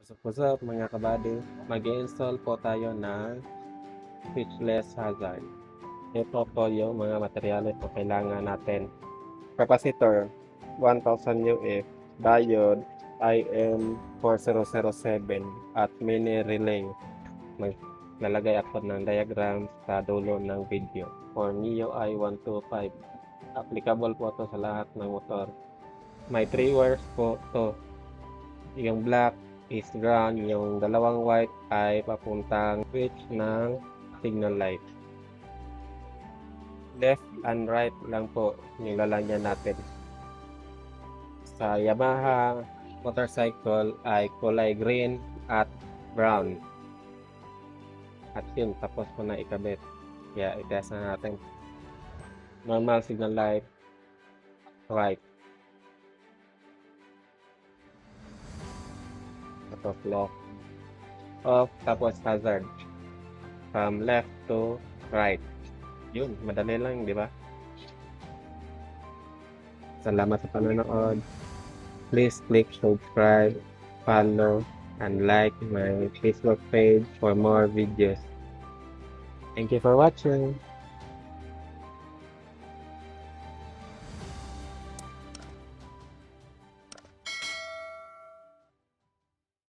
What's up mga kabady? Mag-install po tayo ng switchless hazard. Ito po yung mga materyales na kailangan natin. Capacitor 1000 UF, diode IM4007 at mini relay. Naglalagay ako ng diagram sa dulo ng video. For Mio i125. Applicable po ito sa lahat ng motor. May 3 wires po ito. Yung black is ground, yung dalawang white ay papuntang switch ng signal light. Left and right lang po yung lalagyan natin. Sa Yamaha motorcycle ay kulay green at brown. At yun, tapos ko na ikabit. Kaya itest na natin. Normal signal light, right. Tapos left, off, tapos hazard. From left to right. Yun, madali lang, di ba? Salamat sa panonood. Please click subscribe, follow, and like my Facebook page for more videos. Thank you for watching.